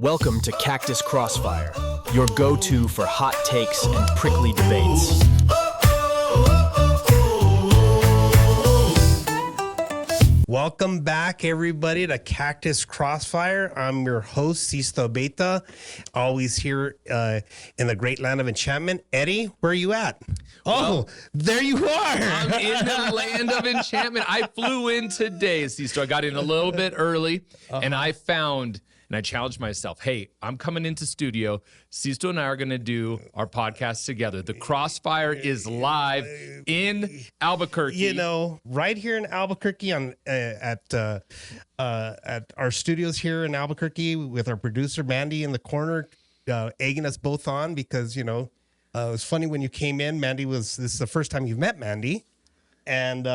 Welcome to Cactus Crossfire, your go-to for hot takes and prickly debates. Welcome back, everybody, to Cactus Crossfire. I'm your host, Sisto, Abeyta, always here in the great land of enchantment. Eddie, where are you at? Oh, there you are. I'm in the land of enchantment. I flew in today, Sisto. I got in a little bit early, and I found... And I challenged myself, hey, I'm coming into studio. Sisto and I are going to do our podcast together. The Crossfire is live in Albuquerque. You know, right here in Albuquerque at our studios here in Albuquerque with our producer, Mandi, in the corner, egging us both on because, you know, it was funny when you came in. This is the first time you've met Mandi. And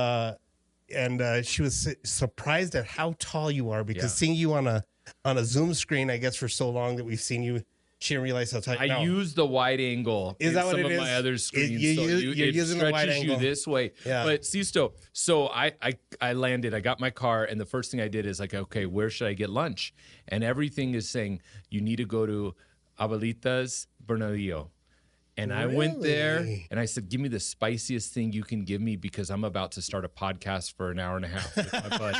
she was surprised at how tall you are because seeing you on a Zoom screen, I guess, for so long that we've seen you, she didn't realize how tight. I use the wide angle. Is that what it is? Some of my other screens. You're using the wide angle. You this way. Yeah. But Sisto, so I landed. I got my car, and the first thing I did is like, okay, where should I get lunch? And everything is saying you need to go to Abeyta's Bernadillo. And I went there and I said, give me the spiciest thing you can give me because I'm about to start a podcast for an hour and a half with my buddy.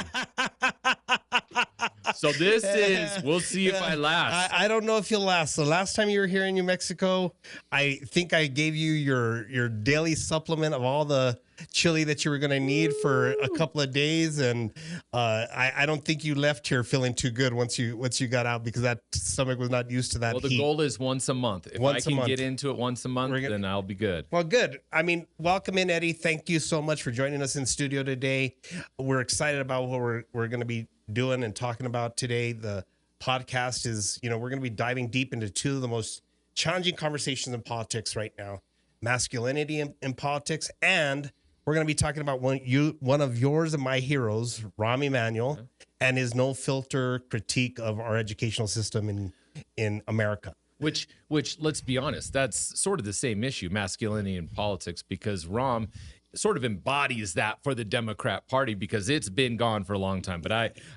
So this is, we'll see if I last. I don't know if you'll last. The last time you were here in New Mexico, I think I gave you your daily supplement of all the chili that you were going to need for a couple of days. And I don't think you left here feeling too good once you got out because that stomach was not used to that Well, the heat. goal is once a month. If I can get into it once a month, then I'll be good. Well, good. I mean, welcome in, Eddie. Thank you so much for joining us in studio today. We're excited about what we're going to be doing and talking about today. The podcast is, you know, we're going to be diving deep into two of the most challenging conversations in politics right now, masculinity in politics, and we're going to be talking about one of yours and my heroes, Rahm Emanuel, and his no filter critique of our educational system in America. Which, let's be honest, that's sort of the same issue, masculinity in politics, because Rahm sort of embodies that for the Democrat Party because it's been gone for a long time. But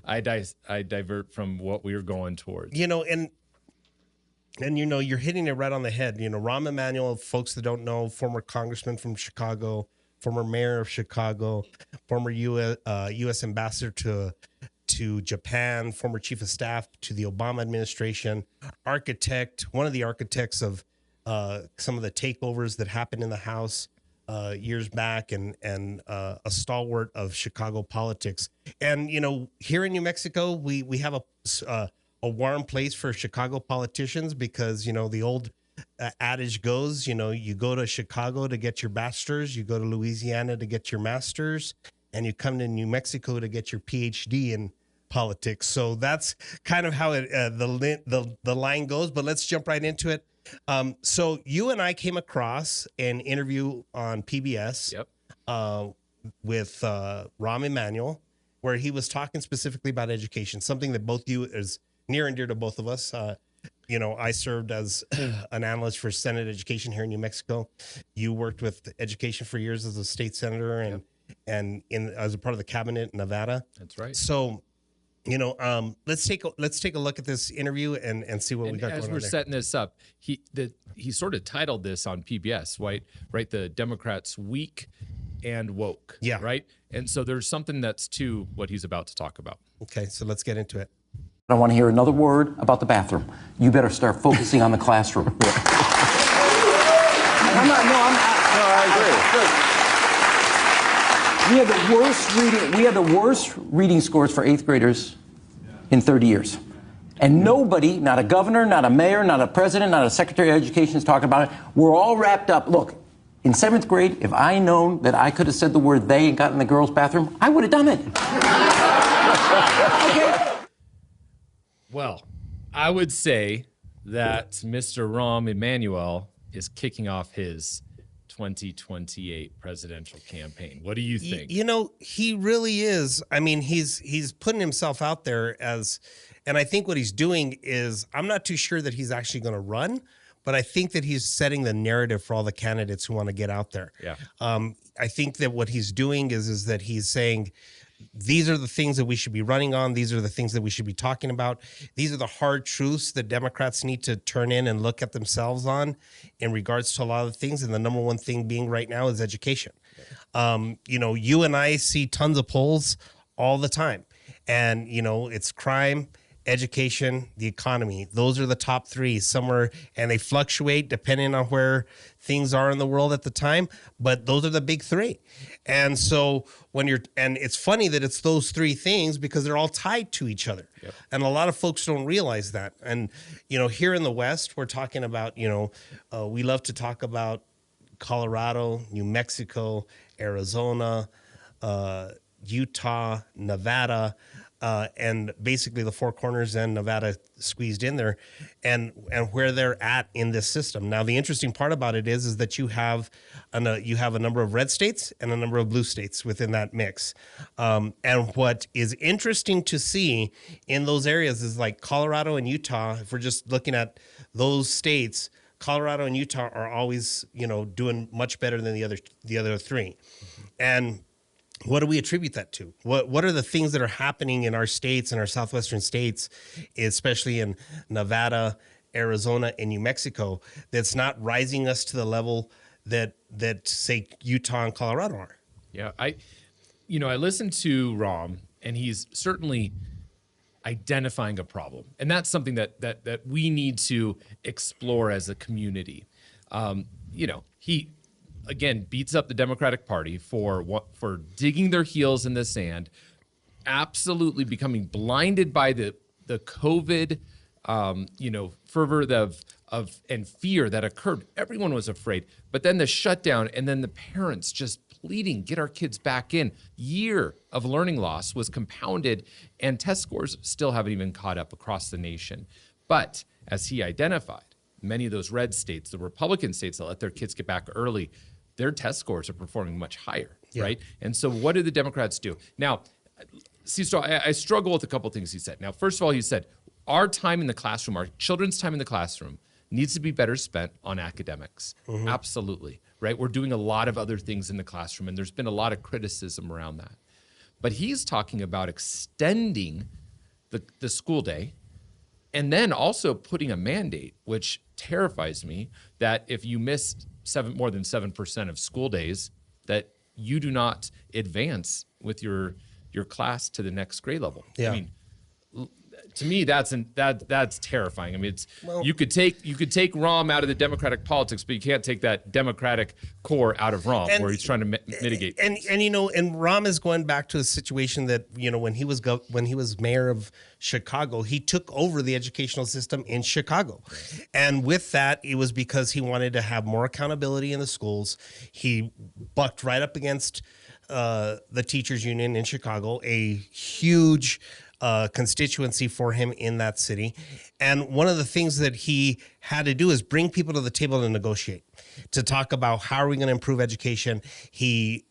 I divert from what we were going towards. You know, and you know, you're hitting it right on the head. You know, Rahm Emanuel, folks that don't know, former congressman from Chicago, former mayor of Chicago, former U.S. ambassador to Japan, former chief of staff to the Obama administration, one of the architects of some of the takeovers that happened in the House years back, and a stalwart of Chicago politics. And you know, here in New Mexico, we have a warm place for Chicago politicians because you know the old adage goes, you know, you go to Chicago to get your bachelor's, you go to Louisiana to get your master's, and you come to New Mexico to get your PhD in politics. So that's kind of how the line goes. But let's jump right into it. So you and I came across an interview on PBS with Rahm Emanuel, where he was talking specifically about education, something that both you is near and dear to both of us. You know, I served as an analyst for Senate education here in New Mexico. You worked with education for years as a state senator and as a part of the cabinet in Nevada. That's right. So, you know, let's take a look at this interview and see what we got going on. As we're setting this up, he sort of titled this on PBS, right? The Democrats weak and woke. Yeah. Right. And so there's something that's to what he's about to talk about. Okay, so let's get into it. I don't want to hear another word about the bathroom. You better start focusing on the classroom. I agree. We had the worst reading scores for 8th graders in 30 years. And nobody, not a governor, not a mayor, not a president, not a secretary of education is talking about it. We're all wrapped up. Look, in 7th grade, if I known that I could have said the word they and got in the girls' bathroom, I would have done it. Okay. Well, I would say that Mr. Rahm Emanuel is kicking off his 2028 presidential campaign. What do you think? You know, he really is. I mean, he's putting himself out there as, and I think what he's doing is, I'm not too sure that he's actually going to run, but I think that he's setting the narrative for all the candidates who want to get out there. Yeah. I think that what he's doing is that he's saying, these are the things that we should be running on. These are the things that we should be talking about. These are the hard truths that Democrats need to turn in and look at themselves on in regards to a lot of things. And the number one thing being right now is education. You know, you and I see tons of polls all the time, and, you know, it's crime, education, the economy. Those are the top three somewhere, and they fluctuate depending on where things are in the world at the time, but those are the big three. And so and it's funny that it's those three things because they're all tied to each other. Yep. And a lot of folks don't realize that. And, you know, here in the West, we're talking about, you know, we love to talk about Colorado, New Mexico, Arizona, Utah, Nevada, and basically the Four Corners and Nevada squeezed in there, and where they're at in this system. Now, the interesting part about it is that you have a number of red states and a number of blue states within that mix. And what is interesting to see in those areas is like Colorado and Utah. If we're just looking at those states, Colorado and Utah are always, you know, doing much better than the other three. And what do we attribute that to? What are the things that are happening in our states and our southwestern states, especially in Nevada, Arizona, and New Mexico, that's not rising us to the level that say Utah and Colorado are? Yeah, I listened to Rom, and he's certainly identifying a problem, and that's something that we need to explore as a community. You know, he again beats up the Democratic Party for digging their heels in the sand, absolutely becoming blinded by the COVID fervor of and fear that occurred. Everyone was afraid, but then the shutdown, and then the parents just pleading, get our kids back in. Year of learning loss was compounded, and test scores still haven't even caught up across the nation. But as he identified, many of those red states, the Republican states that let their kids get back early, their test scores are performing much higher, right? And so what do the Democrats do? Now, Sisto, I struggle with a couple things he said. Now, first of all, he said, our time in the classroom, our children's time in the classroom needs to be better spent on academics. Mm-hmm. Absolutely, right? We're doing a lot of other things in the classroom, and there's been a lot of criticism around that. But he's talking about extending the school day, and then also putting a mandate, which terrifies me, that if you miss more than 7% of school days, that you do not advance with your class to the next grade level. Yeah. I mean, to me, that's terrifying. I mean, you could take Rahm out of the Democratic politics, but you can't take that Democratic core out of Rahm, where he's trying to mitigate. And you know, and Rahm is going back to a situation that, you know, when he was mayor of Chicago, he took over the educational system in Chicago, and with that, it was because he wanted to have more accountability in the schools. He bucked right up against the teachers union in Chicago, a huge constituency for him in that city. And one of the things that he had to do is bring people to the table to negotiate, to talk about how are we going to improve education.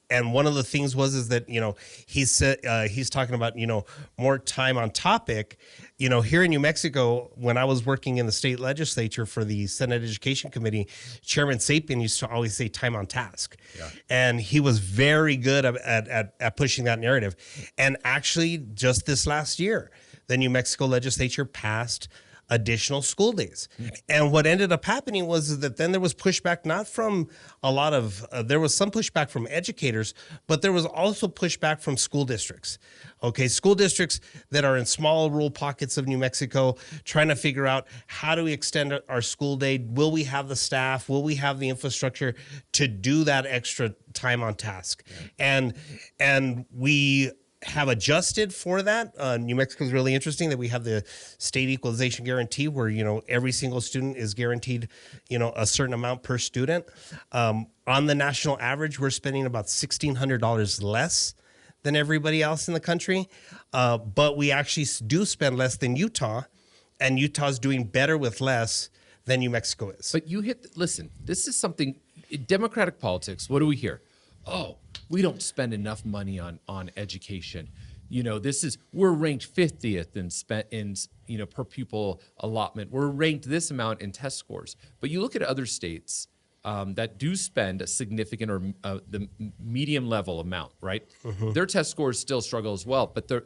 And one of the things is that, you know, he said, he's talking about, you know, more time on topic. You know, here in New Mexico, when I was working in the state legislature for the Senate Education Committee, Chairman Sapien used to always say time on task. Yeah. And he was very good at pushing that narrative. And actually, just this last year, the New Mexico legislature passed additional school days. And what ended up happening was that then there was pushback, not from a lot of, there was some pushback from educators, but there was also pushback from school districts. Okay, school districts that are in small rural pockets of New Mexico, trying to figure out how do we extend our school day? Will we have the staff? Will we have the infrastructure to do that extra time on task? Yeah. And we have adjusted for that. New Mexico is really interesting that we have the state equalization guarantee where, you know, every single student is guaranteed, you know, a certain amount per student. On the national average, we're spending about $1,600 less than everybody else in the country. But we actually do spend less than Utah, and Utah's doing better with less than New Mexico is. But listen, this is something, in Democratic politics, what do we hear? Oh, we don't spend enough money on education. You know, we're ranked 50th in per pupil allotment. We're ranked this amount in test scores. But you look at other states, that do spend a significant or the medium level amount, right? Their test scores still struggle as well. But the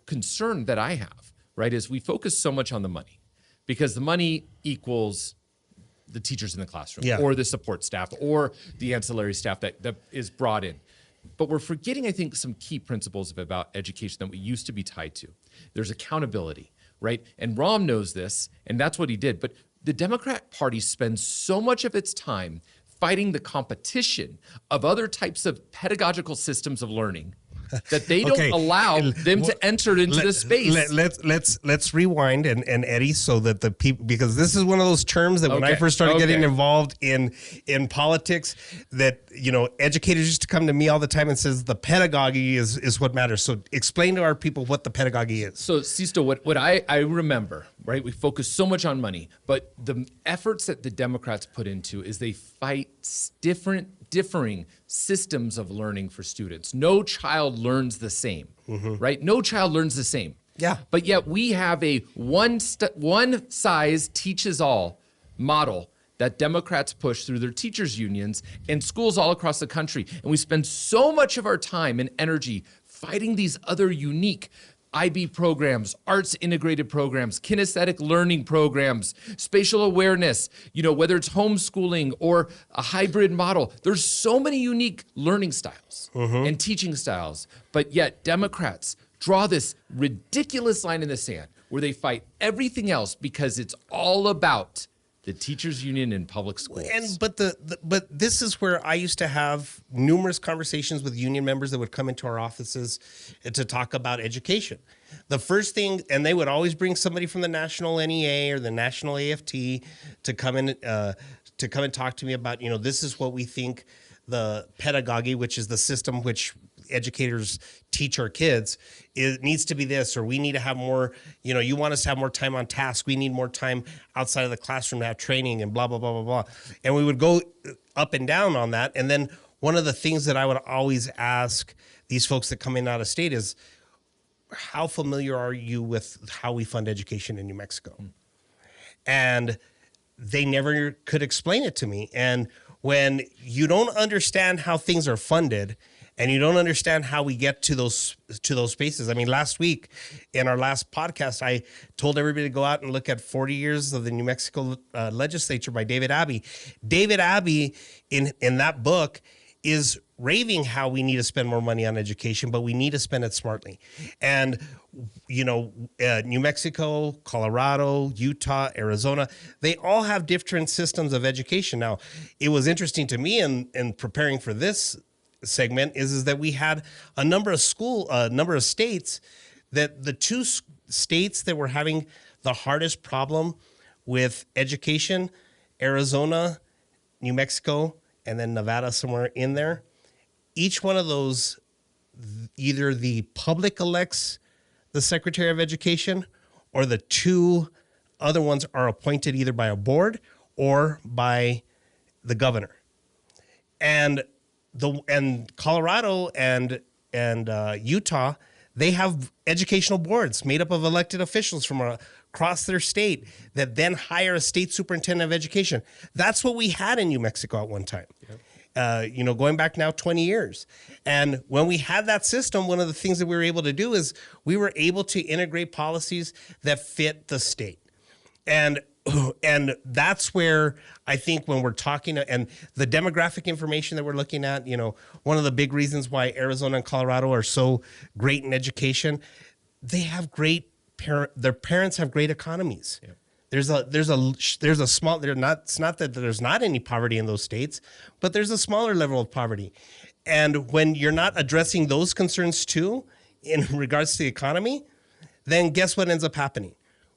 concern that I have, right, is we focus so much on the money because the money equals the teachers in the classroom or the support staff or the ancillary staff that is brought in. But we're forgetting, I think, some key principles about education that we used to be tied to. There's accountability, right? And Rahm knows this, and that's what he did. But the Democrat Party spends so much of its time fighting the competition of other types of pedagogical systems of learning that they don't allow them to enter into the space. Let's rewind and Eddie, so that the people, because this is one of those terms that when I first started getting involved in politics, that educators used to come to me all the time and says the pedagogy is what matters. So explain to our people what the pedagogy is. So Sisto, what I remember, right? We focus so much on money, but the efforts that the Democrats put into is they fight differing systems of learning for students. No child learns the same, right? No child learns the same. Yeah. But yet we have a one size teaches all model that Democrats push through their teachers unions and schools all across the country. And we spend so much of our time and energy fighting these other unique IB programs, arts integrated programs, kinesthetic learning programs, spatial awareness, whether it's homeschooling or a hybrid model. There's so many unique learning styles and teaching styles, but yet Democrats draw this ridiculous line in the sand where they fight everything else because it's all about the teachers union in public schools. But this is where I used to have numerous conversations with union members that would come into our offices to talk about education. The first thing, and they would always bring somebody from the National NEA or the National AFT to come in and talk to me about, this is what we think the pedagogy, which is the system which educators teach our kids, it needs to be this, or we need to have more, you want us to have more time on task. We need more time outside of the classroom to have training and blah, blah, blah, blah, blah. And we would go up and down on that. And then one of the things that I would always ask these folks that come in out of state is, how familiar are you with how we fund education in New Mexico? And they never could explain it to me. And when you don't understand how things are funded, and you don't understand how we get to those spaces. I mean, last week in our last podcast, I told everybody to go out and look at 40 Years of the New Mexico Legislature by David Abbey. David Abbey, in that book, is raving how we need to spend more money on education, but we need to spend it smartly. And, New Mexico, Colorado, Utah, Arizona, they all have different systems of education. Now, it was interesting to me in preparing for this segment is that we had a number of states that the two states that were having the hardest problem with education, Arizona, New Mexico, and then Nevada somewhere in there. Each one of those, either the public elects the Secretary of Education, or the two other ones are appointed either by a board or by the governor. And Colorado and Utah, they have educational boards made up of elected officials from across their state that then hire a state superintendent of education. That's what we had in New Mexico at one time. Yep. Going back now 20 years. And when we had that system, one of the things that we were able to do is we were able to integrate policies that fit the state. And that's where I think when we're talking, and the demographic information that we're looking at, one of the big reasons why Arizona and Colorado are so great in education, they have their parents have great economies. Yeah. There's a small, it's not that there's not any poverty in those states, but there's a smaller level of poverty. And when you're not addressing those concerns too, in regards to the economy, then guess what ends up happening?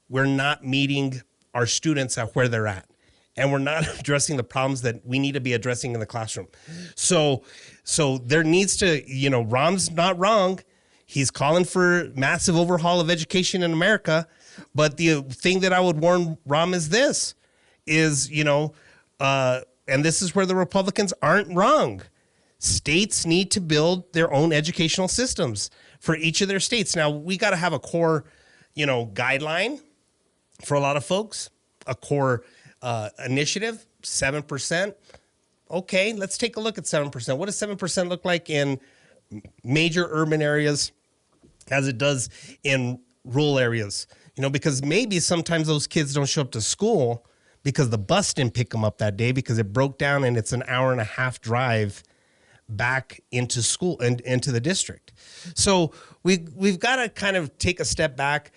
We're not meeting our students at where they're at. And we're not addressing the problems that we need to be addressing in the classroom. So there needs to, Rahm's not wrong. He's calling for massive overhaul of education in America. But the thing that I would warn Rahm is this, and this is where the Republicans aren't wrong. States need to build their own educational systems for each of their states. Now, we got to have a core, guideline for a lot of folks, a core initiative, 7%. Okay, let's take a look at 7%. What does 7% look like in major urban areas as it does in rural areas? You know, because maybe sometimes those kids don't show up to school because the bus didn't pick them up that day because it broke down and it's an hour-and-a-half drive back into school and into the district. So we've got to kind of take a step back.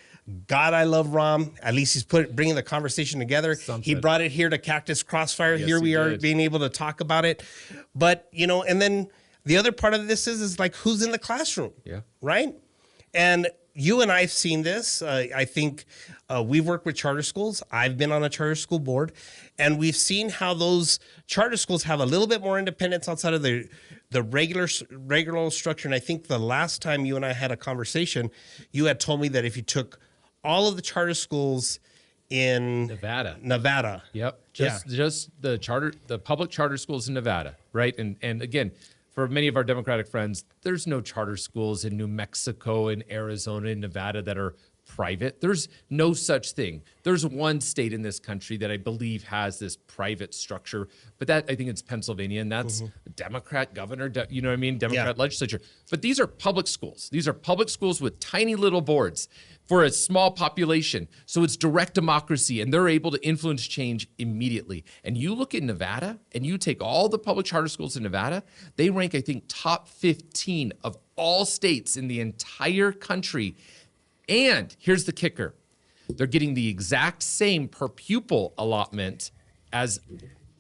God, I love Ram. At least he's bringing the conversation together. He brought it here to Cactus Crossfire. Yes, here we are did. being able to talk about it. But, you know, and then the other part of this is like, who's in the classroom? Yeah. Right? And you and I have seen this. I think we've worked with charter schools. I've been on a charter school board, and we've seen how those charter schools have a little bit more independence outside of the regular structure. And I think the last time you and I had a conversation, you had told me that if you took all of the charter schools in Nevada. Yep. Just the public charter schools in Nevada, right? And again, for many of our Democratic friends, there's no charter schools in New Mexico and Arizona and Nevada that are private. There's no such thing. There's one state in this country that I believe has this private structure, but that I think it's Pennsylvania, and that's Democrat governor, you know what I mean? Democrat legislature. But these are public schools. These are public schools with tiny little boards for a small population. So it's direct democracy, and they're able to influence change immediately. And you look at Nevada, and you take all the public charter schools in Nevada, they rank, I think, top 15 of all states in the entire country. And here's the kicker. They're getting the exact same per pupil allotment as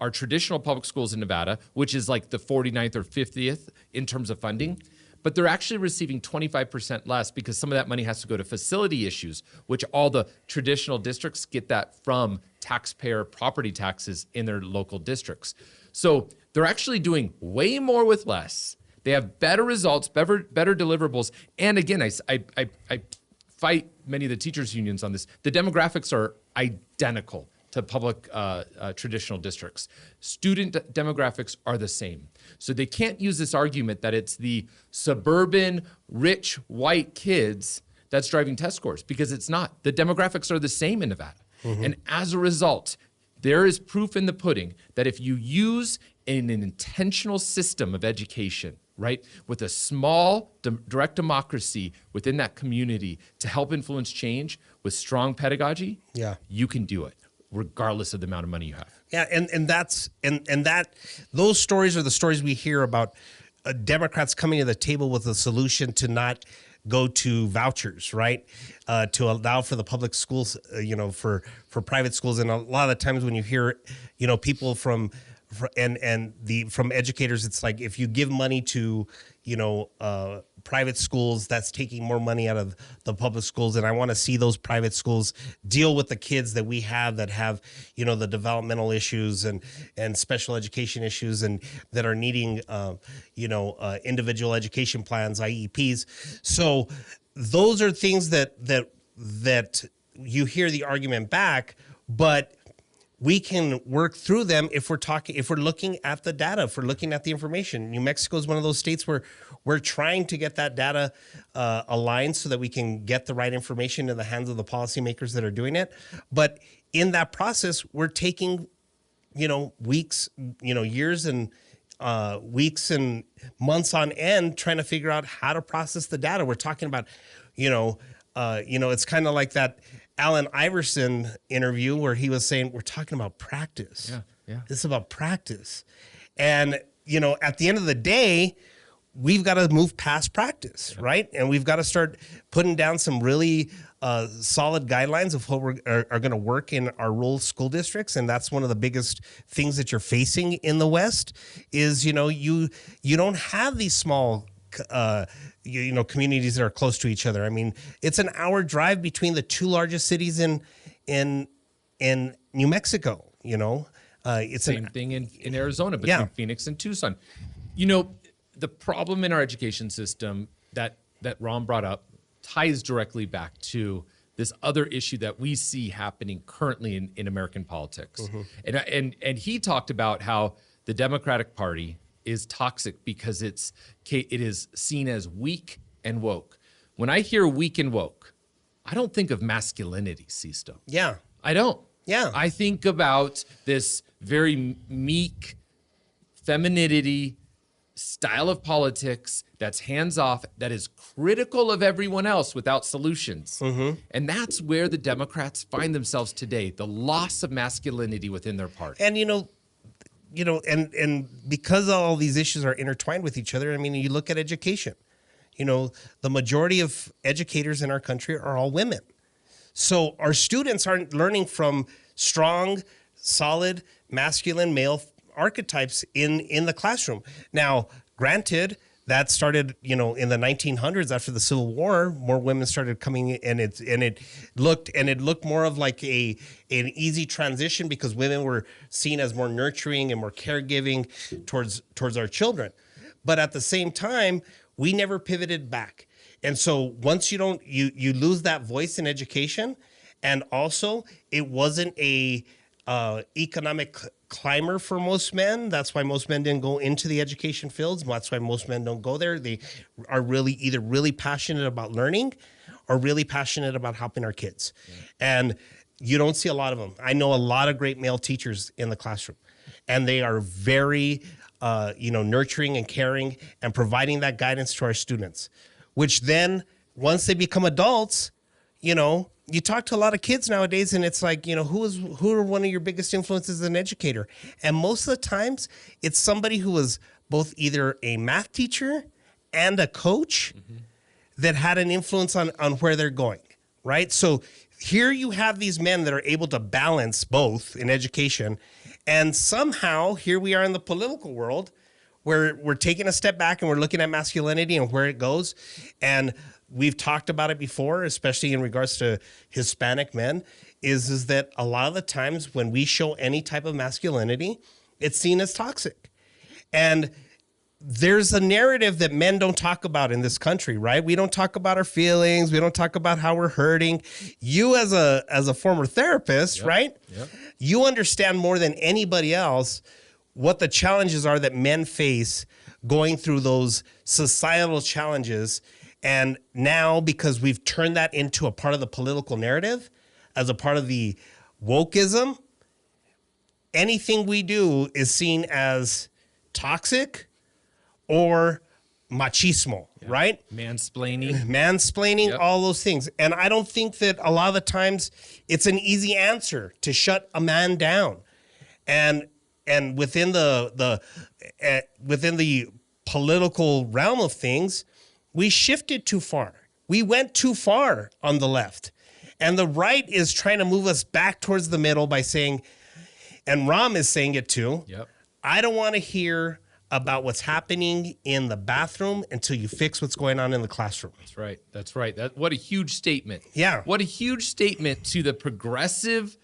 our traditional public schools in Nevada, which is like the 49th or 50th in terms of funding. But they're actually receiving 25% less because some of that money has to go to facility issues, which all the traditional districts get that from taxpayer property taxes in their local districts. So they're actually doing way more with less. They have better results, better deliverables. And again, I fight many of the teachers' unions on this. The demographics are identical to public traditional districts. Student demographics are the same. So they can't use this argument that it's the suburban, rich, white kids that's driving test scores, because it's not. The demographics are the same in Nevada. And as a result, there is proof in the pudding that if you use an intentional system of education, right, with a small direct democracy within that community to help influence change with strong pedagogy, you can do it, regardless of the amount of money you have. Yeah, and those stories are the stories we hear about Democrats coming to the table with a solution to not go to vouchers, right? To allow for the public schools, for private schools. And a lot of the times when you hear, people from educators, it's like if you give money to, private schools, that's taking more money out of the public schools. And I want to see those private schools deal with the kids that we have that have, the developmental issues and special education issues and that are needing, individual education plans, IEPs. So those are things that you hear the argument back, but we can work through them if we're looking at the data, if we're looking at the information. New Mexico is one of those states where we're trying to get that data aligned so that we can get the right information in the hands of the policymakers that are doing it. But in that process, we're taking, weeks, years and weeks and months on end trying to figure out how to process the data. We're talking about, it's kind of like that Allen Iverson interview where he was saying, we're talking about practice. Yeah. This is about practice. And, at the end of the day, we've got to move past practice, right? And we've got to start putting down some really solid guidelines of what are going to work in our rural school districts. And that's one of the biggest things that you're facing in the West is, you don't have these small communities that are close to each other. I mean, it's an hour drive between the two largest cities in New Mexico. It's Same thing in Arizona between Phoenix and Tucson. The problem in our education system that Ron brought up ties directly back to this other issue that we see happening currently in American politics. And he talked about how the Democratic Party is toxic because it is seen as weak and woke. When I hear weak and woke, I don't think of masculinity, Sisto. Yeah. I don't. Yeah. I think about this very meek, femininity, style of politics that's hands-off, that is critical of everyone else without solutions. And that's where the Democrats find themselves today, the loss of masculinity within their party. And and because all these issues are intertwined with each other, I mean, you look at education. The majority of educators in our country are all women. So our students aren't learning from strong, solid, masculine male archetypes in the classroom. Now, granted, that started, in the 1900s after the Civil War. More women started coming in, and it looked more of like an easy transition because women were seen as more nurturing and more caregiving towards our children. But at the same time, we never pivoted back. And so once you lose that voice in education, and also it wasn't a economic climber for most men. That's why most men didn't go into the education fields. That's why most men don't go there. They are either really passionate about learning or really passionate about helping our kids. Yeah. And you don't see a lot of them. I know a lot of great male teachers in the classroom, and they are very nurturing and caring and providing that guidance to our students, which then once they become adults, you talk to a lot of kids nowadays, and it's like, who are one of your biggest influences as an educator? And most of the times it's somebody who was both either a math teacher and a coach that had an influence on where they're going, right? So here you have these men that are able to balance both in education. And somehow here we are in the political world where we're taking a step back and we're looking at masculinity and where it goes. And we've talked about it before, especially in regards to Hispanic men, is that a lot of the times when we show any type of masculinity, it's seen as toxic. And there's a narrative that men don't talk about in this country, right? We don't talk about our feelings. We don't talk about how we're hurting. You as a former therapist, right? Yep. You understand more than anybody else what the challenges are that men face going through those societal challenges. And now, because we've turned that into a part of the political narrative, as a part of the wokeism, anything we do is seen as toxic or machismo, right? Mansplaining. Yep. All those things. And I don't think that a lot of the times it's an easy answer to shut a man down. And within the political realm of things, we shifted too far. We went too far on the left. And the right is trying to move us back towards the middle by saying, and Ram is saying it too, I don't want to hear about what's happening in the bathroom until you fix what's going on in the classroom. That's right. What a huge statement. Yeah. What a huge statement to the progressive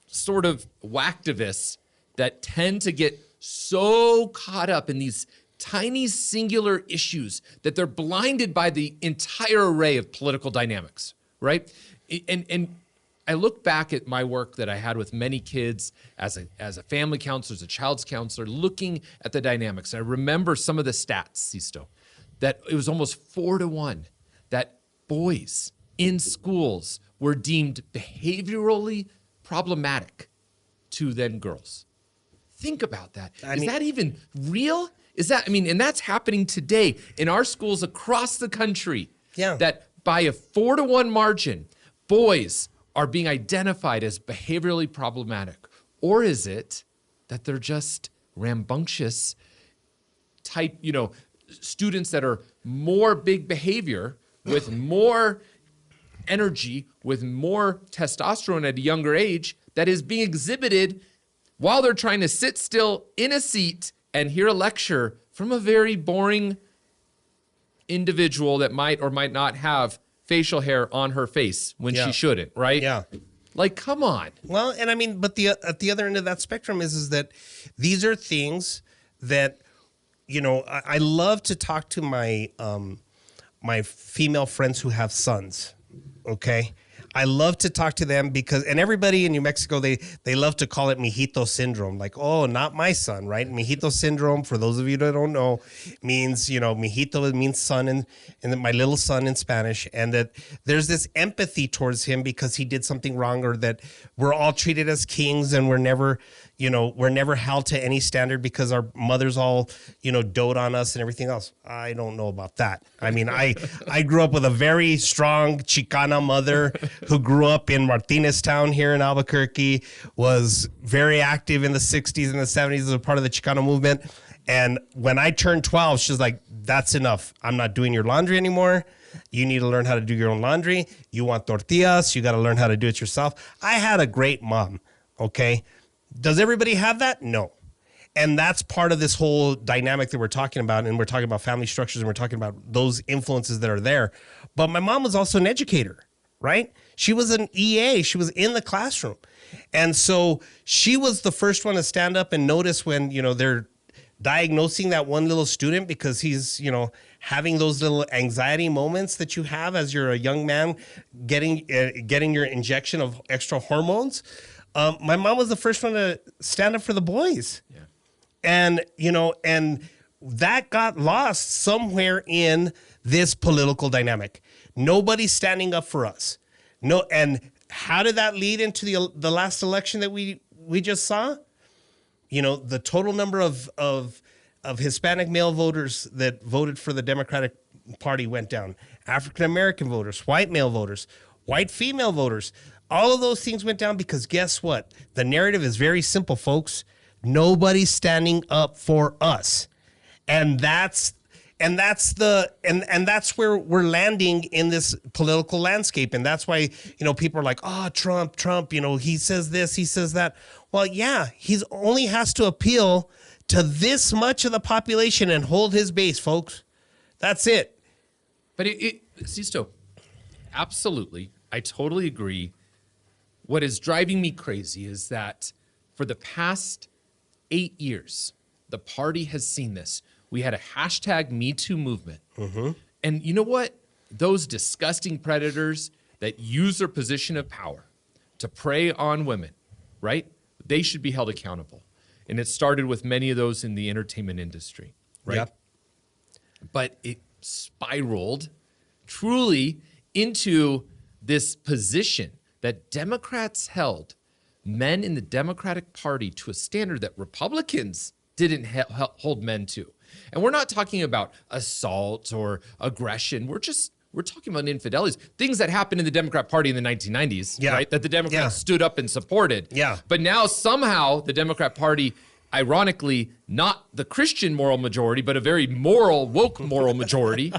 sort of whacktivists that tend to get so caught up in these tiny singular issues that they're blinded by the entire array of political dynamics, right? And I look back at my work that I had with many kids as a family counselor, as a child's counselor, looking at the dynamics. I remember some of the stats, Sisto, that it was almost 4-1 that boys in schools were deemed behaviorally problematic to then girls. Think about that. Is that even real? And that's happening today in our schools across the country. Yeah. That by a 4-1 margin, boys are being identified as behaviorally problematic? Or is it that they're just rambunctious type, students that are more big behavior with more energy, with more testosterone at a younger age that is being exhibited while they're trying to sit still in a seat and hear a lecture from a very boring individual that might or might not have facial hair on her face when she shouldn't, right? Yeah. Like, come on. Well, and but at the other end of that spectrum is that these are things that, I love to talk to my my female friends who have sons, okay? I love to talk to them because, and everybody in New Mexico, they love to call it mijito syndrome. Like, oh, not my son, right? Mijito syndrome, for those of you that don't know, means, mijito means son and then my little son in Spanish. And that there's this empathy towards him because he did something wrong, or that we're all treated as kings and we're never held to any standard because our mothers all, dote on us and everything else. I don't know about that. I mean, I grew up with a very strong Chicana mother who grew up in Martinez Town here in Albuquerque, was very active in the 60s and the 70s as a part of the Chicano movement. And when I turned 12, she's like, that's enough. I'm not doing your laundry anymore. You need to learn how to do your own laundry. You want tortillas, you got to learn how to do it yourself. I had a great mom, okay? Does everybody have that? No. And that's part of this whole dynamic that we're talking about. And we're talking about family structures and we're talking about those influences that are there. But my mom was also an educator, right? She was an EA. She was in the classroom. And so she was the first one to stand up and notice when, they're diagnosing that one little student because he's, having those little anxiety moments that you have as you're a young man getting your injection of extra hormones. My mom was the first one to stand up for the boys. Yeah. And, and that got lost somewhere in this political dynamic. Nobody's standing up for us. No. And how did that lead into the last election that we just saw? The total number of Hispanic male voters that voted for the Democratic Party went down. African-American voters, white male voters, white female voters. All of those things went down because guess what? The narrative is very simple, folks. Nobody's standing up for us. And that's where we're landing in this political landscape. And that's why, people are like, oh, Trump, he says this, he says that. Well, yeah, he only has to appeal to this much of the population and hold his base, folks. That's it. But Sisto, absolutely, I totally agree. What is driving me crazy is that for the past 8 years, the party has seen this. We had a hashtag #MeToo movement. Mm-hmm. And you know what? Those disgusting predators that use their position of power to prey on women, right? They should be held accountable. And it started with many of those in the entertainment industry, right? Yep. But it spiraled truly into this position that Democrats held men in the Democratic Party to a standard that Republicans didn't hold men to. And we're not talking about assault or aggression. We're talking about infidelities, things that happened in the Democrat Party in the 1990s, right? That the Democrats stood up and supported. Yeah. But now somehow the Democrat Party, ironically, not the Christian moral majority, but a very moral, woke moral majority,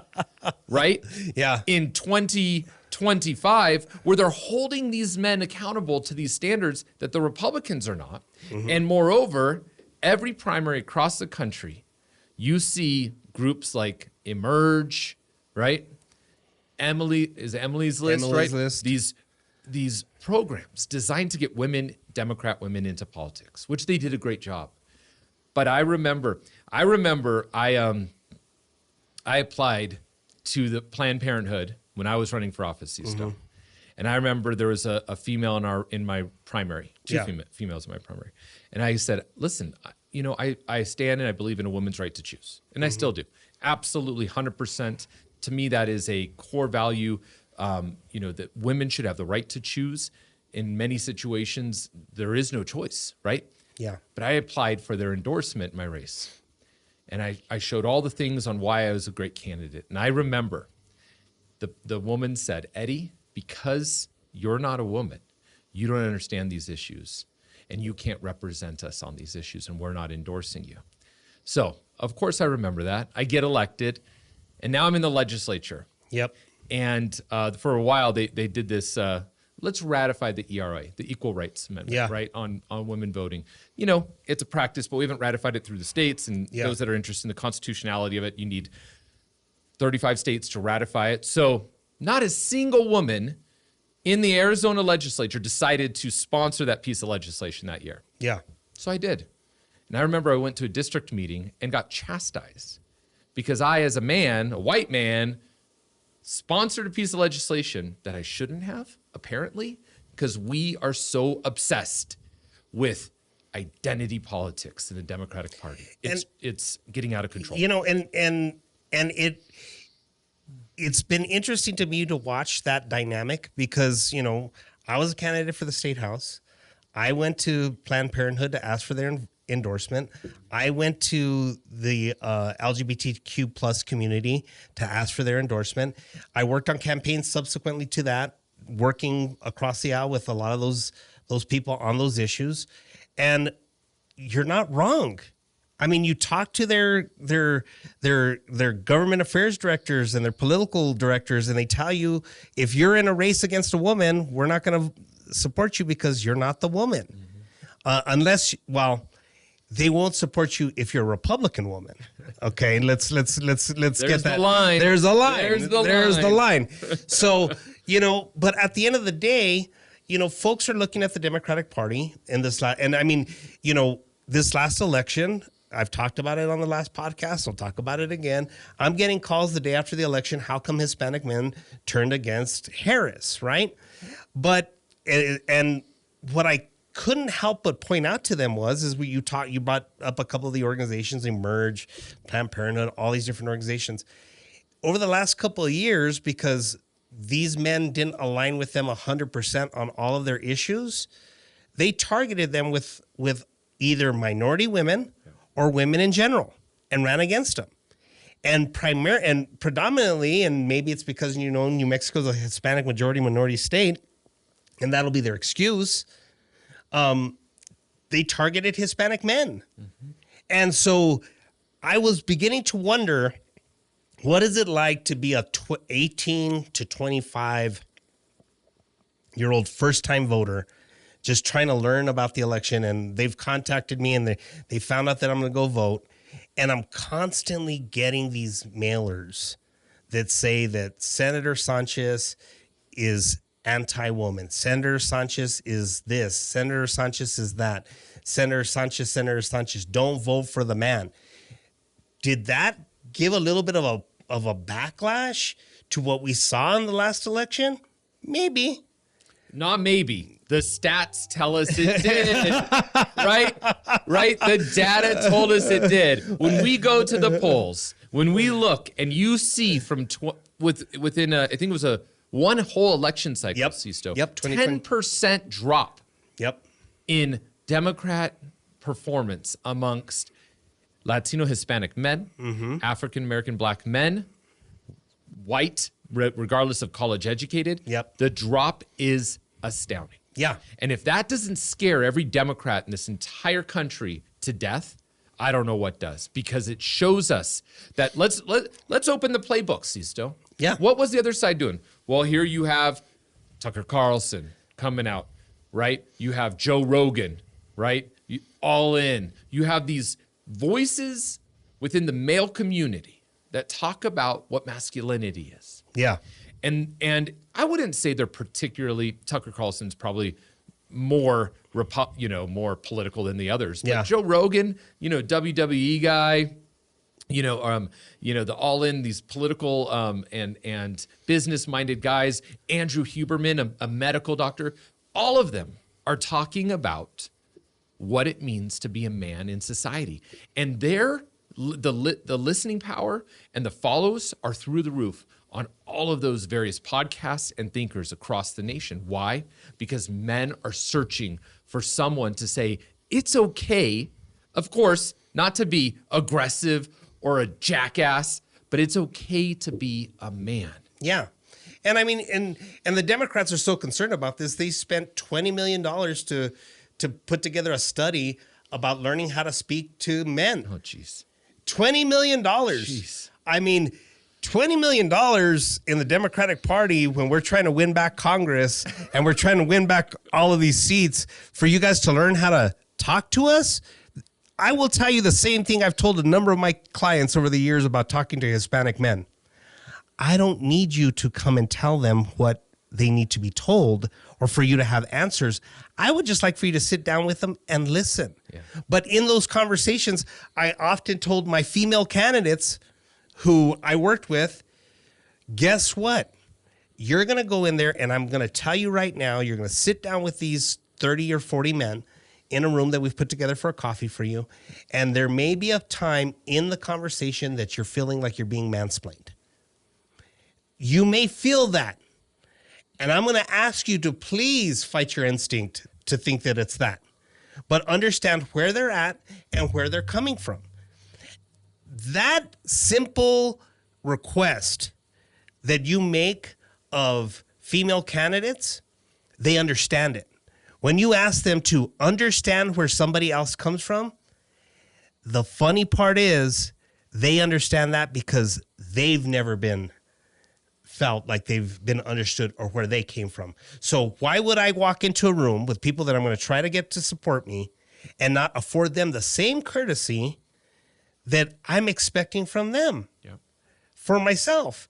right? Yeah. In 2025, where they're holding these men accountable to these standards that the Republicans are not. Mm-hmm. And moreover, every primary across the country, you see groups like Emerge, right? Emily's List, right? List. These programs designed to get Democrat women into politics, which they did a great job. But I remember I applied to the Planned Parenthood when I was running for office, Sisto. Mm-hmm. And I remember there was a female in my primary, two females in my primary. And I said, listen, I stand and I believe in a woman's right to choose. And I still do. Absolutely, 100%. To me, that is a core value, that women should have the right to choose. In many situations, there is no choice, right? Yeah. But I applied for their endorsement in my race. And I showed all the things on why I was a great candidate. And I remember the woman said, Eddie, because you're not a woman, you don't understand these issues. And you can't represent us on these issues, and we're not endorsing you. So, of course, I remember that. I get elected, and now I'm in the legislature. Yep. And for a while, they did this, let's ratify the ERA, the Equal Rights Amendment, right, on women voting. It's a practice, but we haven't ratified it through the states, and those that are interested in the constitutionality of it, you need 35 states to ratify it. So not a single woman in the Arizona legislature decided to sponsor that piece of legislation that year. Yeah. So I did. And I remember I went to a district meeting and got chastised because I, as a man, a white man, sponsored a piece of legislation that I shouldn't have apparently, because we are so obsessed with identity politics in the Democratic Party. It's getting out of control. You know, and it's been interesting to me to watch that dynamic because, you know, I was a candidate for the state house. I went to Planned Parenthood to ask for their endorsement. I went to the LGBTQ plus community to ask for their endorsement. I worked on campaigns subsequently to that, working across the aisle with a lot of those people on those issues. And you're not wrong. I mean, you talk to their government affairs directors and their political directors, and they tell you, if you're in a race against a woman, we're not going to support you because you're not the woman. Unless, well, they won't support you if you're a Republican woman. Okay, let's get that. The line. There's a line. There's the line. So, you know, but at the end of the day, you know, folks are looking at the Democratic Party in this, and I mean, you know, this last election, I've talked about it on the last podcast. I'll talk about it again. I'm getting calls the day after the election. How come Hispanic men turned against Harris, right? But, and what I couldn't help but point out to them is you brought up a couple of the organizations, Emerge, Planned Parenthood, all these different organizations. Over the last couple of years, because these men didn't align with them 100% on all of their issues, they targeted them with either minority women or women in general and ran against them. And predominantly, and maybe it's because, you know, New Mexico is a Hispanic minority state, and that'll be their excuse, they targeted Hispanic men. Mm-hmm. And so I was beginning to wonder, what is it like to be a 18 to 25-year-old first-time voter just trying to learn about the election, and they've contacted me and they found out that I'm going to go vote, and I'm constantly getting these mailers that say that Senator Sanchez is anti-woman, Senator Sanchez is this, Senator Sanchez is that, Senator Sanchez, don't vote for the man. Did that give a little bit of a backlash to what we saw in the last election? Maybe. Not maybe. The stats tell us it did, right? Right? The data told us it did. When we go to the polls, when we look and you see from within I think it was one whole election cycle, Sisto, 10% drop in Democrat performance amongst Latino Hispanic men, African American Black men, white, regardless of college educated. The drop is astounding. Yeah. And if that doesn't scare every Democrat in this entire country to death, I don't know what does, because it shows us that let's open the playbook, Sisto. Yeah. What was the other side doing? Well, here you have Tucker Carlson coming out, right? You have Joe Rogan, right? All in. You have these voices within the male community that talk about what masculinity is. Yeah. And I wouldn't say they're particularly, Tucker Carlson's probably more more political than the others. But Joe Rogan, you know, WWE guy, the all in these political and business minded guys, Andrew Huberman, a medical doctor, all of them are talking about what it means to be a man in society. And the listening power and the follows are through the roof on all of those various podcasts and thinkers across the nation. Why? Because men are searching for someone to say, it's okay, of course, not to be aggressive or a jackass, but it's okay to be a man. Yeah. And I mean, and the Democrats are so concerned about this, they spent $20 million to put together a study about learning how to speak to men. Oh, jeez. $20 million. Jeez. I mean, $20 million in the Democratic Party when we're trying to win back Congress and we're trying to win back all of these seats for you guys to learn how to talk to us. I will tell you the same thing I've told a number of my clients over the years about talking to Hispanic men. I don't need you to come and tell them what they need to be told or for you to have answers. I would just like for you to sit down with them and listen. Yeah. But in those conversations, I often told my female candidates who I worked with, guess what? you're going to go in there, and I'm going to tell you right now, you're going to sit down with these 30 or 40 men in a room that we've put together for a coffee for you. And there may be a time in the conversation that you're feeling like you're being mansplained. You may feel that. And I'm going to ask you to please fight your instinct to think that it's that. But understand where they're at and where they're coming from. That simple request that you make of female candidates, they understand it. When you ask them to understand where somebody else comes from, the funny part is they understand that because they've never been felt like they've been understood or where they came from. So why would I walk into a room with people that I'm going to try to get to support me and not afford them the same courtesy that I'm expecting from them for myself?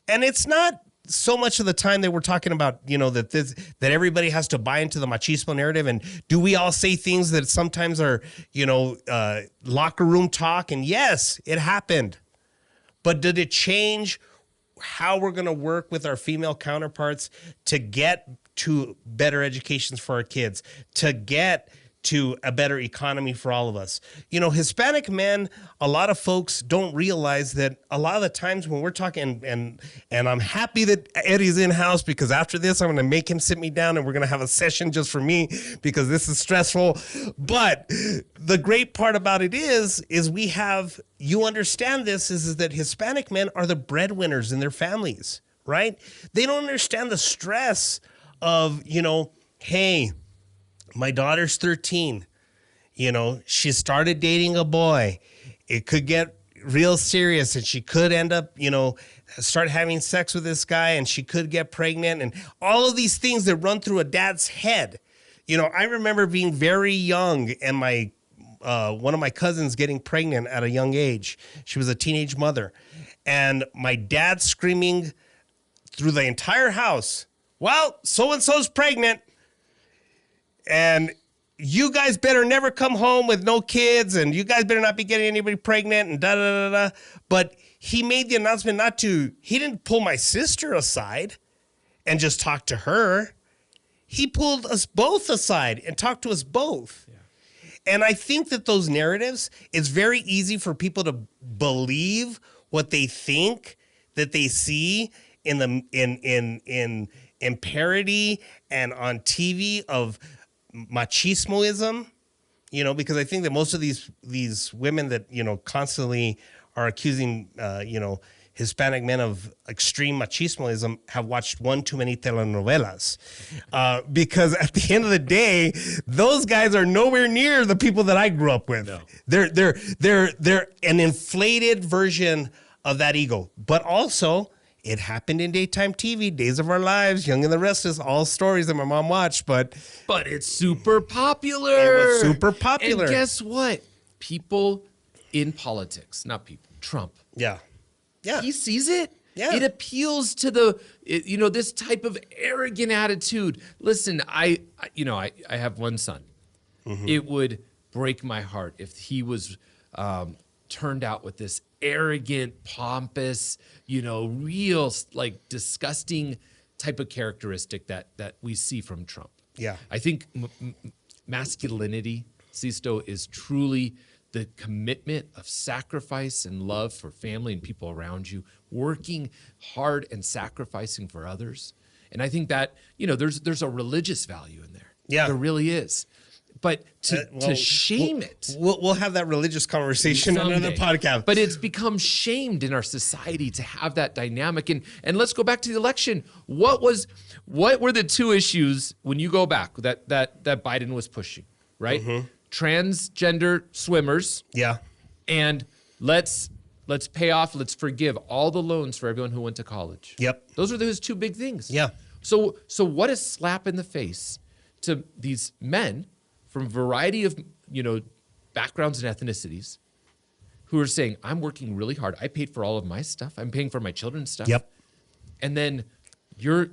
And it's not so much of the time that we're talking about, that everybody has to buy into the machismo narrative. And do we all say things that sometimes are, locker room talk? And yes, it happened. But did it change how we're going to work with our female counterparts to get to better educations for our kids, to get to a better economy for all of us? Hispanic men, a lot of folks don't realize that a lot of the times when we're talking, and I'm happy that Eddie's in house, because after this, I'm going to make him sit me down and we're going to have a session just for me because this is stressful. But the great part about it is we have, you understand this, is that Hispanic men are the breadwinners in their families, right? They don't understand the stress of, hey, my daughter's 13. She started dating a boy. It could get real serious and she could end up, start having sex with this guy and she could get pregnant and all of these things that run through a dad's head. I remember being very young and my one of my cousins getting pregnant at a young age. She was a teenage mother. And my dad screaming through the entire house, well, so-and-so's pregnant. And you guys better never come home with no kids, and you guys better not be getting anybody pregnant, and da-da-da-da. But he made the announcement he didn't pull my sister aside and just talk to her. He pulled us both aside and talked to us both. Yeah. And I think that those narratives, it's very easy for people to believe what they think that they see in parody and on TV of machismoism, because I think that most of these women that, constantly are accusing, Hispanic men of extreme machismoism have watched one too many telenovelas. Because at the end of the day, those guys are nowhere near the people that I grew up with. No. They're an inflated version of that ego. But also, it happened in daytime TV, Days of Our Lives, Young and the Restless, all stories that my mom watched, but it's super popular. It was super popular. And guess what? People in politics, not people, Trump. Yeah. He sees it. Yeah. It appeals to this type of arrogant attitude. Listen, I have one son. Mm-hmm. It would break my heart if he was turned out with this arrogant, pompous, real disgusting type of characteristic that we see from Trump. Yeah. I think masculinity, Sisto, is truly the commitment of sacrifice and love for family and people around you, working hard and sacrificing for others. And I think that, there's a religious value in there. Yeah. There really is. But to shame it. We'll have that religious conversation on another podcast. But it's become shamed in our society to have that dynamic. And let's go back to the election. What were the two issues when you go back that Biden was pushing, right? Mm-hmm. Transgender swimmers. Yeah. And let's pay off, let's forgive all the loans for everyone who went to college. Yep. Those are those two big things. Yeah. So what a slap in the face to these men from a variety of, backgrounds and ethnicities who are saying, I'm working really hard. I paid for all of my stuff. I'm paying for my children's stuff. Yep. And then you're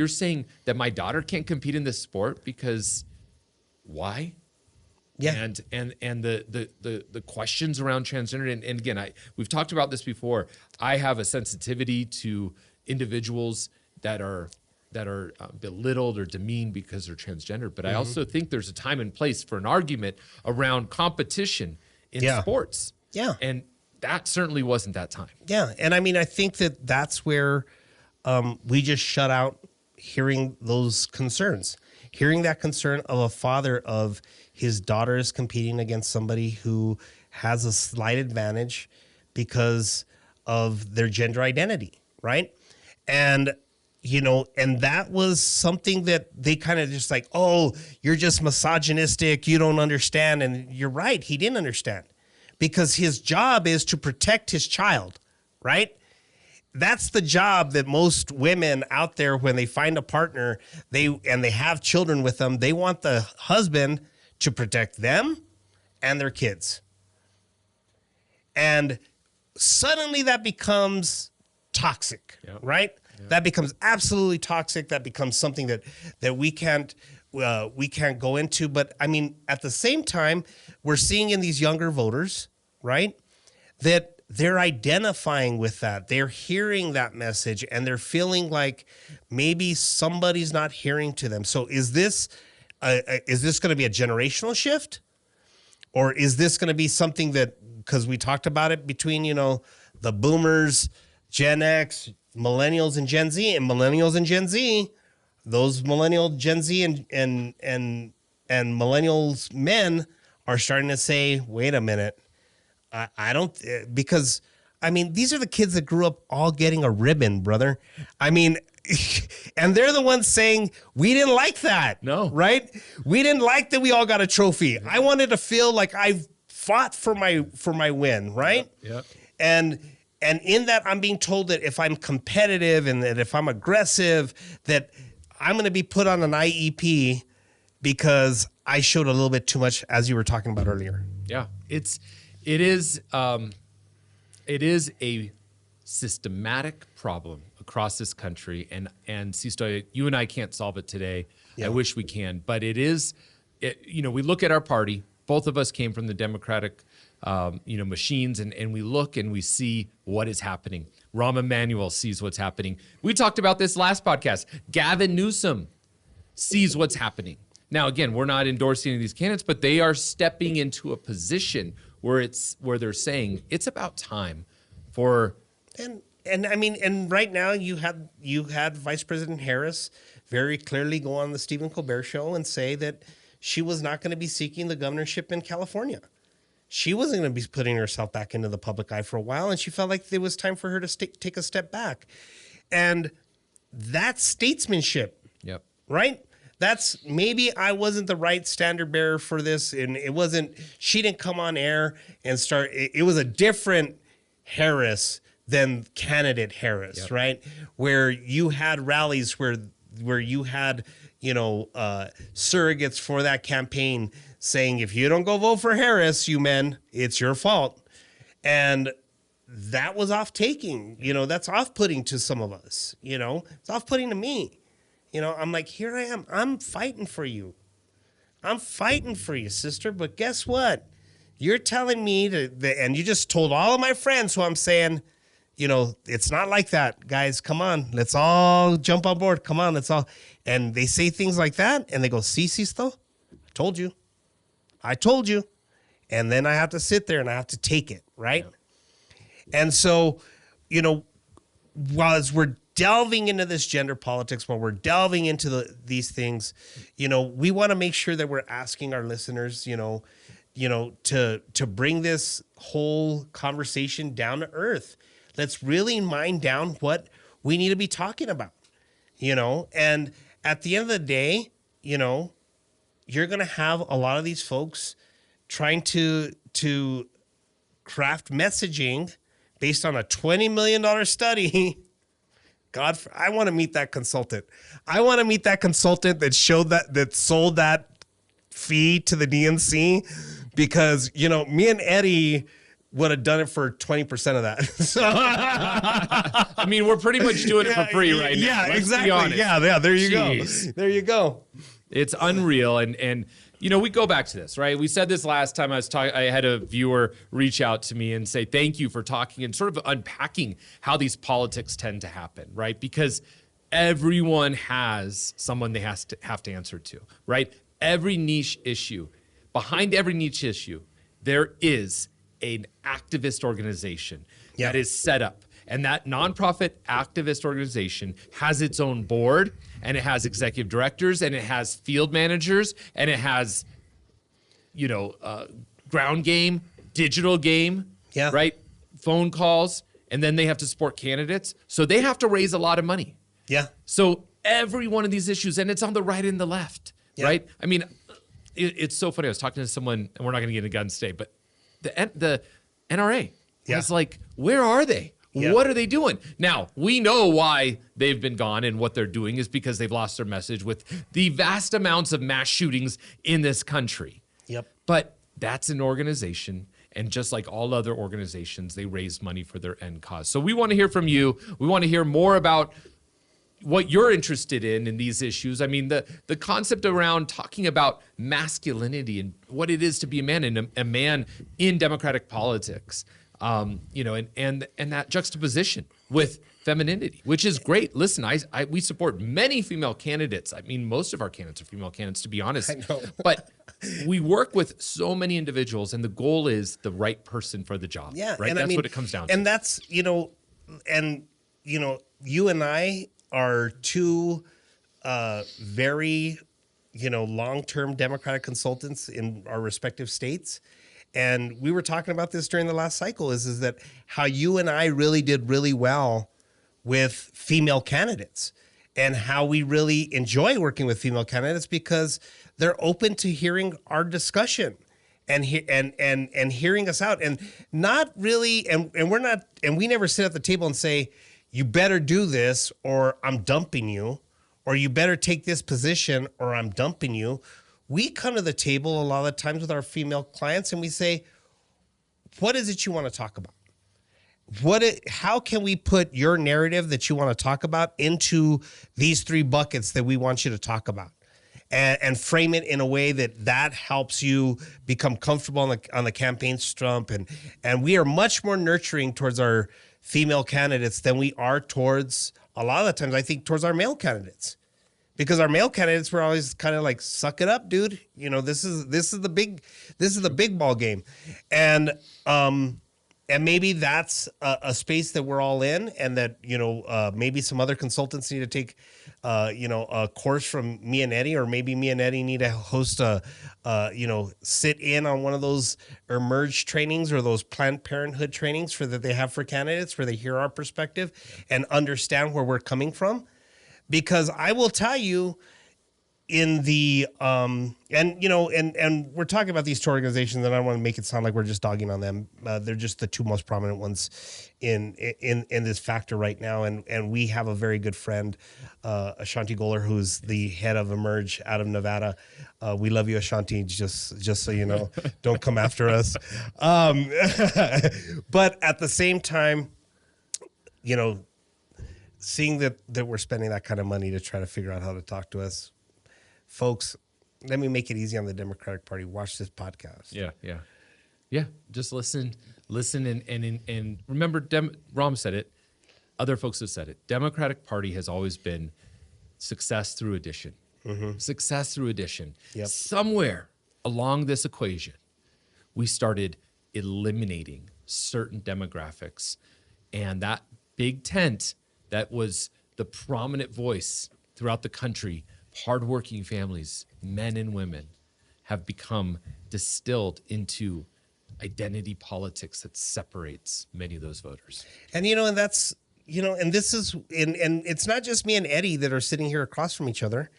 saying that my daughter can't compete in this sport because why? Yeah. And the questions around transgender, and again, we've talked about this before. I have a sensitivity to individuals that are belittled or demeaned because they're transgender. But I also think there's a time and place for an argument around competition in sports. Yeah. And that certainly wasn't that time. Yeah. And I mean, I think that that's where we just shut out hearing those concerns, hearing that concern of a father of his daughters competing against somebody who has a slight advantage because of their gender identity, right? And, you know, and that was something that they kind of just like, oh, you're just misogynistic, you don't understand. And you're right, he didn't understand because his job is to protect his child, right? That's the job that most women out there, when they find a partner, they have children with them, they want the husband to protect them and their kids. And suddenly that becomes toxic, right? That becomes absolutely toxic. That becomes something that we can't go into. But I mean, at the same time, we're seeing in these younger voters, right, that they're identifying with that. They're hearing that message and they're feeling like maybe somebody's not hearing to them. So is this going to be a generational shift? Or is this going to be something that, because we talked about it between, you know, the boomers, Gen X, millennials and Gen Z, and millennials and Gen Z, those millennial Gen Z and millennials men are starting to say, wait a minute, I don't, because I mean, these are the kids that grew up all getting a ribbon, brother. I mean, and they're the ones saying, we didn't like that. No. Right? We didn't like that we all got a trophy. I wanted to feel like I fought for my win, right? Yep. And in that, I'm being told that if I'm competitive and that if I'm aggressive, that I'm going to be put on an IEP because I showed a little bit too much, as you were talking about earlier. Yeah, it is a systematic problem across this country, and Sisto, you and I can't solve it today. I wish we can, but you know, we look at our party. Both of us came from the Democratic, machines, and we look and we see what is happening. Rahm Emanuel sees what's happening. We talked about this last podcast. Gavin Newsom sees what's happening. Now, again, we're not endorsing any of these candidates, but they are stepping into a position where they're saying it's about time for. And I mean, and right now you had Vice President Harris very clearly go on the Stephen Colbert Show and say that she was not going to be seeking the governorship in California. She wasn't going to be putting herself back into the public eye for a while, and she felt like it was time for her to take a step back. And that's statesmanship. Yep. Right? That's maybe I wasn't the right standard bearer for this, and it wasn't, she didn't come on air and start, it was a different Harris than candidate Harris, right? Where you had rallies where you had, surrogates for that campaign saying, if you don't go vote for Harris, you men, it's your fault. And that was off-taking, that's off-putting to some of us, it's off-putting to me. I'm like, here I am. I'm fighting for you. I'm fighting for you, sister. But guess what? You're telling me and you just told all of my friends who I'm saying, it's not like that, guys. Come on. Let's all jump on board. Come on. Let's all. And they say things like that. And they go, see, Sisto? I told you. And then I have to sit there and I have to take it. Right. Yeah. And so, as we're delving into this gender politics, while we're delving into these things, we want to make sure that we're asking our listeners, to bring this whole conversation down to earth. Let's really mind down what we need to be talking about, and at the end of the day, you're going to have a lot of these folks trying to craft messaging based on a $20 million study. God, I want to meet that consultant. I want to meet that consultant that sold that fee to the DNC, because, me and Eddie would have done it for 20% of that. So, I mean, we're pretty much doing it for free right now. Yeah, Let's exactly. be honest. Yeah, there you Jeez. go. There you go. It's unreal. And we go back to this, right? We said this last time I had a viewer reach out to me and say, thank you for talking and sort of unpacking how these politics tend to happen, right? Because everyone has someone they have to answer to, right? Every niche issue, behind every niche issue, there is an activist organization that is set up. And that nonprofit activist organization has its own board, and it has executive directors, and it has field managers, and it has, ground game, digital game, right? Phone calls, and then they have to support candidates. So they have to raise a lot of money. Yeah. So every one of these issues, and it's on the right and the left, right? I mean, it's so funny. I was talking to someone, and we're not going to get into guns today, but the NRA was like, where are they? What are they doing? Now, we know why they've been gone, and what they're doing is because they've lost their message with the vast amounts of mass shootings in this country. But that's an organization, and just like all other organizations, they raise money for their end cause. So we want to hear from you. We want to hear more about what you're interested in these issues. I mean, the concept around talking about masculinity and what it is to be a man, and a man in democratic politics. And that juxtaposition with femininity, which is great. Listen, we support many female candidates. I mean, most of our candidates are female candidates, to be honest. I know. But we work with so many individuals, and the goal is the right person for the job. Yeah, right. And That's what it comes down to. And that's you and I are two very long-term Democratic consultants in our respective states. And we were talking about this during the last cycle is that how you and I really did really well with female candidates, and how we really enjoy working with female candidates because they're open to hearing our discussion and hearing us out, and not really, and we're not, and we never sit at the table and say, you better do this or I'm dumping you, or you better take this position or I'm dumping you. We come to the table a lot of the times with our female clients and we say, what is it you want to talk about? How can we put your narrative that you want to talk about into these three buckets that we want you to talk about, and frame it in a way that helps you become comfortable on the campaign stump. And we are much more nurturing towards our female candidates than we are towards, a lot of the times, I think, towards our male candidates. Because our male candidates were always kind of like, suck it up, dude. This is the big ball game. And maybe that's a space that we're all in, and that, maybe some other consultants need to take, a course from me and Eddie, or maybe me and Eddie need to host sit in on one of those Emerge trainings or those Planned Parenthood trainings that they have for candidates, where they hear our perspective and understand where we're coming from. Because I will tell you, in the and we're talking about these two organizations, and I don't want to make it sound like we're just dogging on them. They're just the two most prominent ones in this factor right now. And we have a very good friend, Ashanti Goller, who's the head of Emerge out of Nevada. We love you, Ashanti. Just so you know, don't come after us. But at the same time, seeing that we're spending that kind of money to try to figure out how to talk to us, folks, let me make it easy on the Democratic Party. Watch this podcast. Yeah. Just listen, and remember, Rom said it. Other folks have said it. Democratic Party has always been success through addition. Mm-hmm. Success through addition. Yep. Somewhere along this equation, we started eliminating certain demographics, and that big tent that was the prominent voice throughout the country, hardworking families, men and women, have become distilled into identity politics that separates many of those voters. And and that's and this is and it's not just me and Eddie that are sitting here across from each other.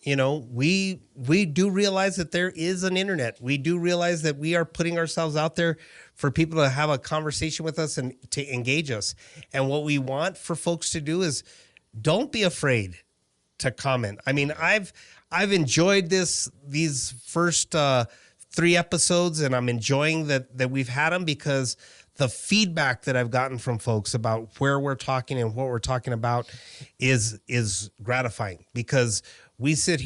We do realize that there is an internet. We do realize that we are putting ourselves out there for people to have a conversation with us and to engage us. And what we want for folks to do is, don't be afraid to comment. I mean, I've enjoyed these first 3 episodes, and I'm enjoying that we've had them, because the feedback that I've gotten from folks about where we're talking and what we're talking about is gratifying, because we sit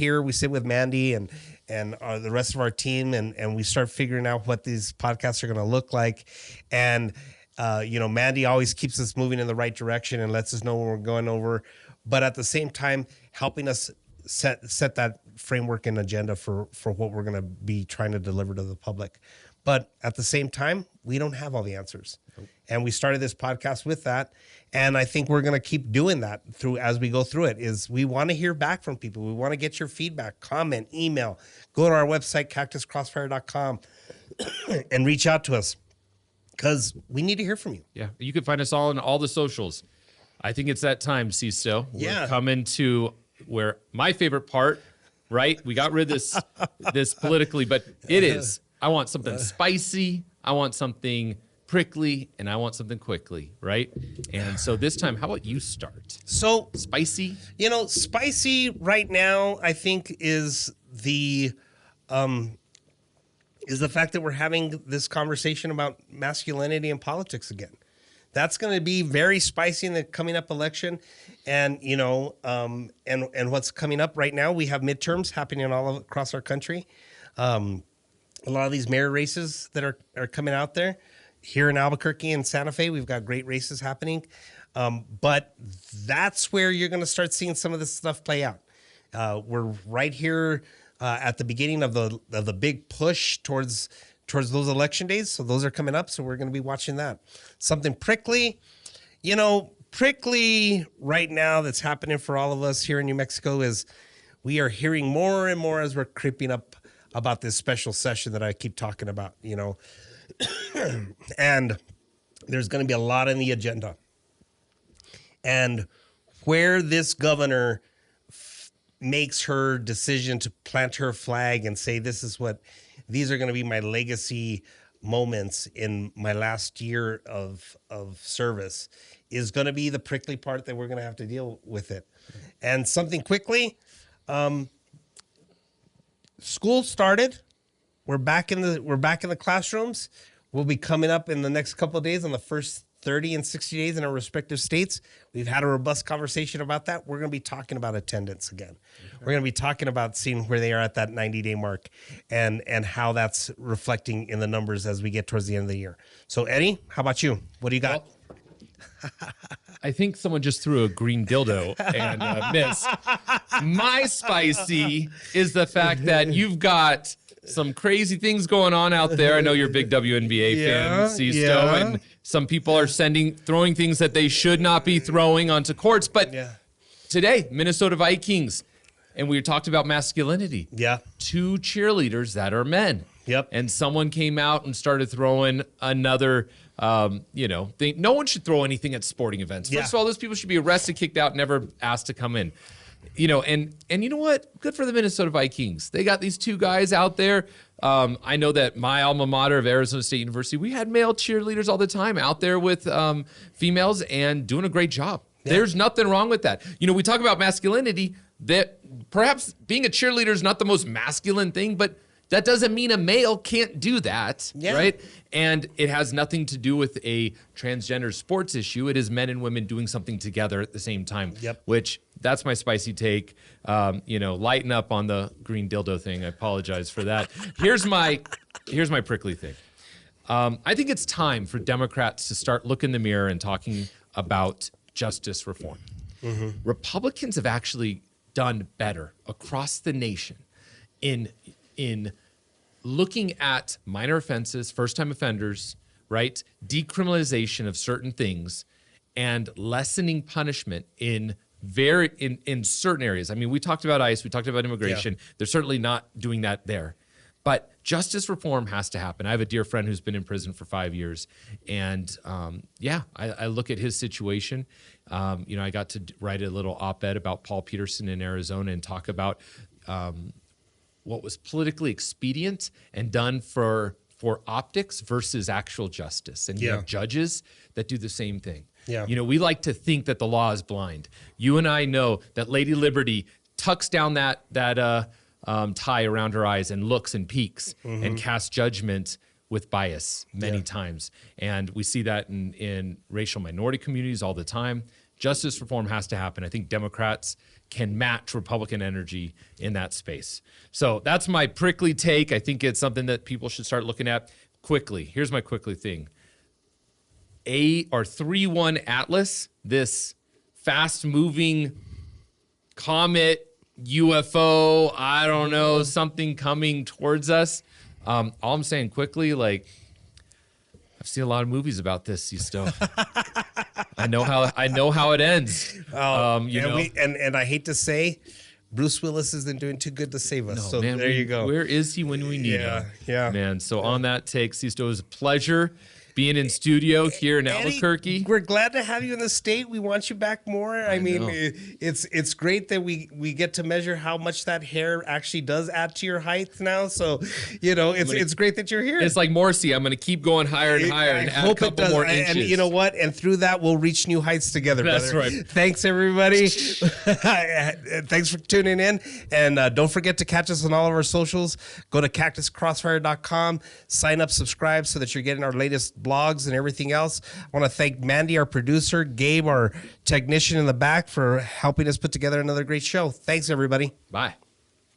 with Mandi and the rest of our team, and we start figuring out what these podcasts are going to look like. And, Mandi always keeps us moving in the right direction and lets us know when we're going over. but at the same time, helping us set that framework and agenda for what we're going to be trying to deliver to the public. But at the same time, we don't have all the answers. And we started this podcast with that. And I think we're going to keep doing that through as we go through it. Is we want to hear back from people. We want to get your feedback, comment, email. Go to our website, cactuscrossfire.com, and reach out to us because we need to hear from you. Yeah, you can find us all on all the socials. I think it's that time, Sisto. Yeah. We're coming to where my favorite part, right? We got rid of this politically, but it is. I want something spicy. I want something prickly, and I want something quickly, right? And so this time, how about you start? So Spicy? spicy right now, I think is the fact that we're having this conversation about masculinity and politics again. That's going to be very spicy in the coming up election. And, and what's coming up right now, we have midterms happening all across our country. A lot of these mayor races that are coming out there. Here in Albuquerque and Santa Fe, we've got great races happening. But that's where you're going to start seeing some of this stuff play out. We're right here at the beginning of the big push towards those election days. So those are coming up. So we're going to be watching that. Something prickly, prickly right now that's happening for all of us here in New Mexico is we are hearing more and more as we're creeping up about this special session that I keep talking about, and there's going to be a lot in the agenda. And where this governor makes her decision to plant her flag and say, these are going to be my legacy moments in my last year of service, is going to be the prickly part that we're going to have to deal with it. And something quickly, school started. We're back in the classrooms. We'll be coming up in the next couple of days on the first 30 and 60 days in our respective states. We've had a robust conversation about that. We're going to be talking about attendance again. Okay. We're going to be talking about seeing where they are at that 90-day mark and how that's reflecting in the numbers as we get towards the end of the year. So, Eddie, how about you? What do you got? Well, I think someone just threw a green dildo and missed. My spicy is the fact that you've got some crazy things going on out there. I know you're a big WNBA fan, Sisto, and some people are throwing things that they should not be throwing onto courts. But today, Minnesota Vikings, and we talked about masculinity. Yeah. 2 cheerleaders that are men. Yep. And someone came out and started throwing another, thing. No one should throw anything at sporting events. First of all, those people should be arrested, kicked out, never asked to come in. And you know what? Good for the Minnesota Vikings. They got these 2 guys out there. I know that my alma mater of Arizona State University, we had male cheerleaders all the time out there with females and doing a great job. Yeah. There's nothing wrong with that. We talk about masculinity, that perhaps being a cheerleader is not the most masculine thing, but that doesn't mean a male can't do that, right? And it has nothing to do with a transgender sports issue. It is men and women doing something together at the same time, which that's my spicy take. Lighten up on the green dildo thing. I apologize for that. Here's my prickly thing. I think it's time for Democrats to start looking in the mirror and talking about justice reform. Mm-hmm. Republicans have actually done better across the nation in looking at minor offenses, first-time offenders, right? Decriminalization of certain things and lessening punishment in certain areas. I mean, we talked about ICE, we talked about immigration. Yeah. They're certainly not doing that there. But justice reform has to happen. I have a dear friend who's been in prison for 5 years. And I look at his situation. I got to write a little op-ed about Paul Peterson in Arizona and talk about what was politically expedient and done for optics versus actual justice. And you have judges that do the same thing. Yeah. We like to think that the law is blind. You and I know that Lady Liberty tucks down that tie around her eyes and looks and peeks and casts judgment with bias many times. And we see that in racial minority communities all the time. Justice reform has to happen. I think Democrats can match Republican energy in that space. So that's my prickly take. I think it's something that people should start looking at quickly. Here's my quickly thing. 3-1 Atlas, this fast-moving comet, UFO, I don't know, something coming towards us. All I'm saying quickly, like, I've seen a lot of movies about this, Sisto. I know how it ends. And I hate to say, Bruce Willis isn't doing too good to save us. No, so man, there you go. Where is he when we need him? Yeah. Man, so on that take, Sisto, it was a pleasure being in studio here in Eddie, Albuquerque. we're glad to have you in the state. We want you back more. I mean, know. it's great that we get to measure how much that hair actually does add to your height now. So, it's great that you're here. It's like Morrissey. I'm going to keep going higher and higher and add a couple more inches. And you know what? And through that, we'll reach new heights together, That's brother. right. Thanks, everybody. Thanks for tuning in. And don't forget to catch us on all of our socials. Go to cactuscrossfire.com. Sign up, subscribe so that you're getting our latest blogs and everything else. I want to thank Mandi, our producer, Gabe, our technician in the back, for helping us put together another great show. Thanks, everybody. Bye.